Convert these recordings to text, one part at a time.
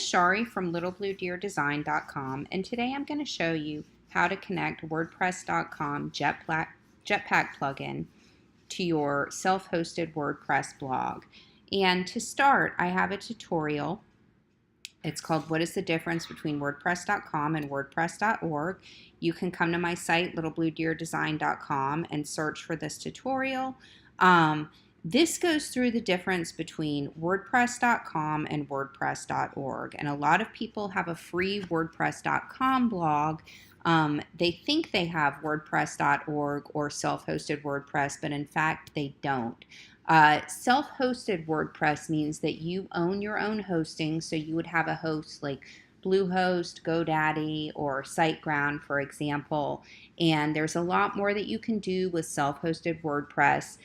is Shari from littlebluedeerdesign.com, and today I'm going to show you how to connect Wordpress.com Jetpack plugin to your self-hosted WordPress blog. And to start, I have a tutorial. It's called What is the Difference Between WordPress.com and WordPress.org. You can come to my site, littlebluedeerdesign.com, and search for this tutorial. This goes through the difference between WordPress.com and WordPress.org. And a lot of people have a free WordPress.com blog. They think they have WordPress.org or self-hosted WordPress, but in fact they don't. Self-hosted WordPress means that you own your own hosting, so you would have a host like Bluehost, GoDaddy, or SiteGround, for example, and there's a lot more that you can do with self-hosted WordPress.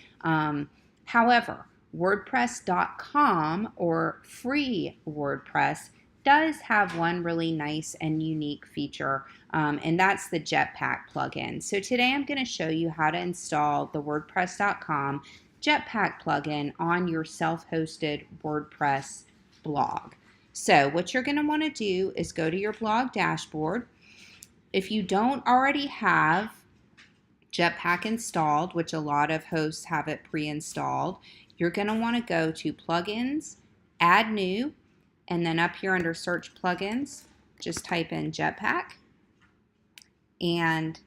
However, WordPress.com or free WordPress does have one really nice and unique feature, and that's the Jetpack plugin. So today I'm going to show you how to install the WordPress.com Jetpack plugin on your self-hosted WordPress blog. So what you're going to want to do is go to your blog dashboard. If you don't already have Jetpack installed, which a lot of hosts have it pre-installed, you're going to want to go to Plugins, Add New, and then up here under Search Plugins, just type in Jetpack, and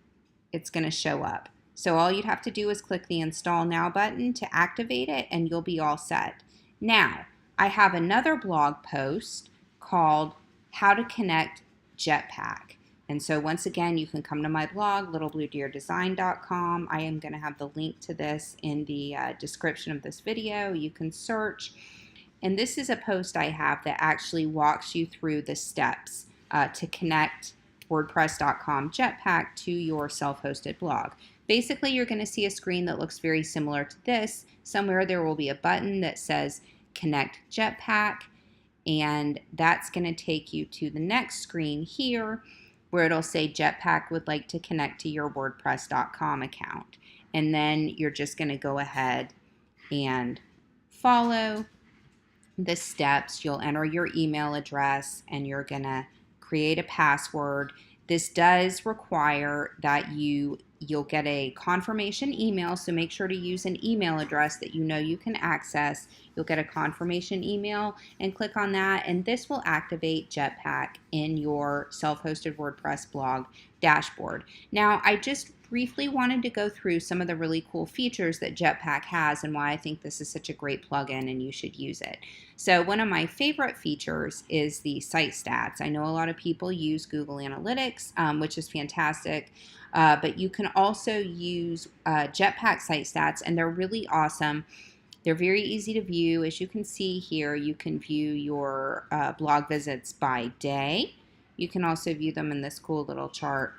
it's going to show up. So all you'd have to do is click the Install Now button to activate it, and you'll be all set. Now, I have another blog post called How to Connect Jetpack. And so once again, you can come to my blog, littlebluedeerdesign.com. I am going to have the link to this in the description of this video. You can search. And this is a post I have that actually walks you through the steps to connect WordPress.com Jetpack to your self-hosted blog. Basically, you're going to see a screen that looks very similar to this. Somewhere there will be a button that says Connect Jetpack, and that's going to take you to the next screen here where it'll say Jetpack would like to connect to your WordPress.com account. And then you're just going to go ahead and follow the steps. You'll enter your email address and you're going to create a password. This does require that you'll get a confirmation email, so make sure to use an email address that you know you can access. You'll get a confirmation email and click on that, and this will activate Jetpack in your self-hosted WordPress blog dashboard. Now, I just briefly wanted to go through some of the really cool features that Jetpack has and why I think this is such a great plugin and you should use it. So one of my favorite features is the site stats. I know a lot of people use Google Analytics, which is fantastic. But you can also use Jetpack site stats, and they're really awesome. They're very easy to view. As you can see here, you can view your blog visits by day. You can also view them in this cool little chart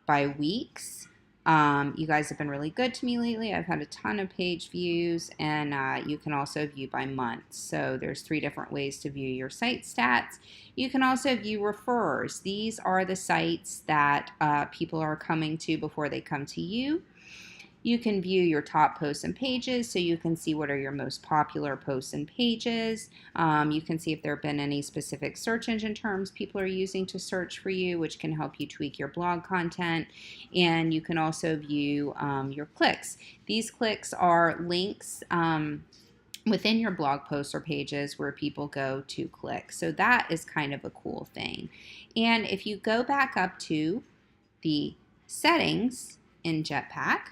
by weeks. You guys have been really good to me lately. I've had a ton of page views, and you can also view by month. So there's 3 different ways to view your site stats. You can also view referrers. These are the sites that people are coming to before they come to you. You can view your top posts and pages, so you can see what are your most popular posts and pages. You can see if there have been any specific search engine terms people are using to search for you, which can help you tweak your blog content. And you can also view your clicks. These clicks are links within your blog posts or pages where people go to click. So that is kind of a cool thing. And if you go back up to the settings in Jetpack,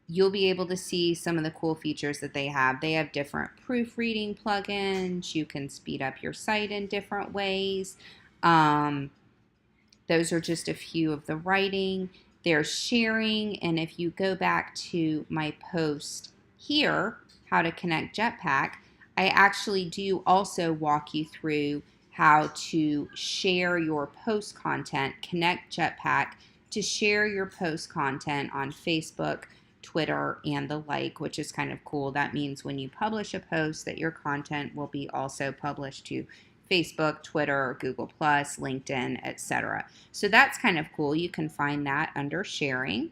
you'll be able to see some of the cool features that they have. They have different proofreading plugins. You can speed up your site in different ways. Those are just a few of the writing. There's sharing, and if you go back to my post here, how to connect Jetpack, I actually do also walk you through how to share your post content, connect Jetpack to share your post content on Facebook, Twitter, and the like, which is kind of cool. That means when you publish a post that your content will be also published to Facebook, Twitter, Google+, LinkedIn, etc. So that's kind of cool. You can find that under sharing.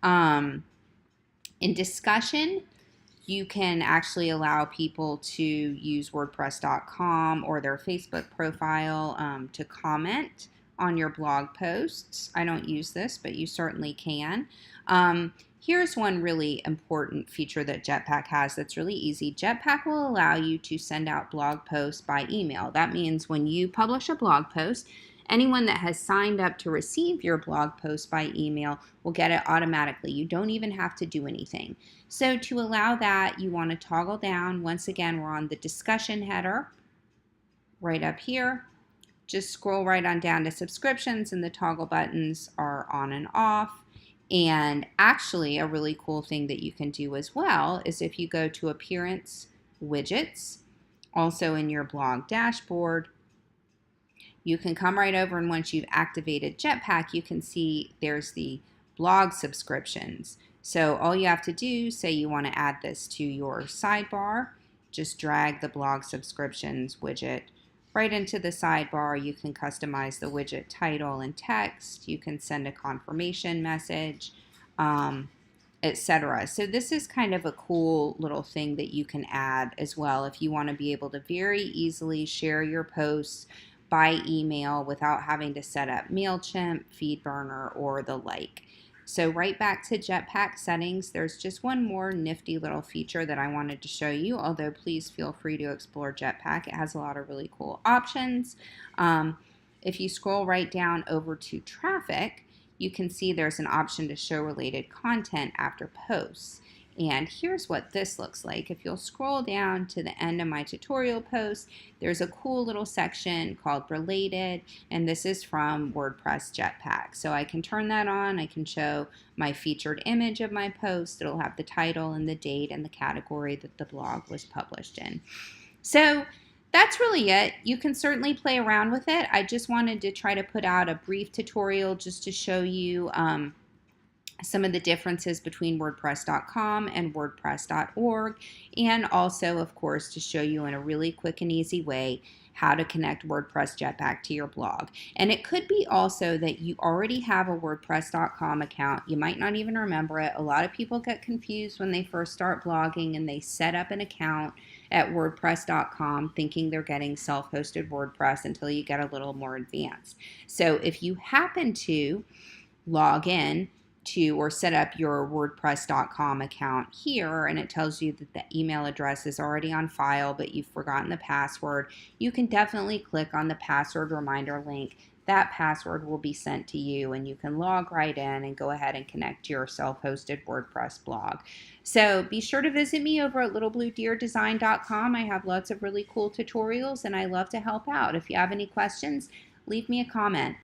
In discussion, You can actually allow people to use WordPress.com or their Facebook profile to comment on your blog posts. I don't use this, but you certainly can. Here's one really important feature that Jetpack has that's really easy. Jetpack will allow you to send out blog posts by email. That means when you publish a blog post, anyone that has signed up to receive your blog post by email will get it automatically. You don't even have to do anything. So to allow that, you want to toggle down. Once again, we're on the discussion header right up here. Just scroll right on down to subscriptions, and the toggle buttons are on and off. And actually, a really cool thing that you can do as well is if you go to Appearance Widgets, also in your blog dashboard, you can come right over, and once you've activated Jetpack, you can see there's the blog subscriptions. So all you have to do, say you want to add this to your sidebar, just drag the blog subscriptions widget right into the sidebar. You can customize the widget title and text. You can send a confirmation message, etc. So this is kind of a cool little thing that you can add as well if you want to be able to very easily share your posts by email without having to set up MailChimp, FeedBurner, or the like. So right back to Jetpack settings, there's just one more nifty little feature that I wanted to show you, although please feel free to explore Jetpack. It has a lot of really cool options. If you scroll right down over to traffic, you can see there's an option to show related content after posts. And here's what this looks like. If you'll scroll down to the end of my tutorial post, there's a cool little section called Related, and this is from WordPress Jetpack. So I can turn that on. I can show my featured image of my post. It'll have the title and the date and the category that the blog was published in. So that's really it. You can certainly play around with it. I just wanted to try to put out a brief tutorial just to show you some of the differences between WordPress.com and WordPress.org, and also, of course, to show you in a really quick and easy way how to connect WordPress Jetpack to your blog. And it could be also that you already have a WordPress.com account. You might not even remember it. A lot of people get confused when they first start blogging and they set up an account at WordPress.com thinking they're getting self-hosted WordPress until you get a little more advanced. So if you happen to log in to or set up your WordPress.com account here, and it tells you that the email address is already on file but you've forgotten the password, you can definitely click on the password reminder link. That password will be sent to you, and you can log right in and go ahead and connect to your self-hosted WordPress blog. So be sure to visit me over at littlebluedeerdesign.com. I have lots of really cool tutorials, and I love to help out. If you have any questions, leave me a comment.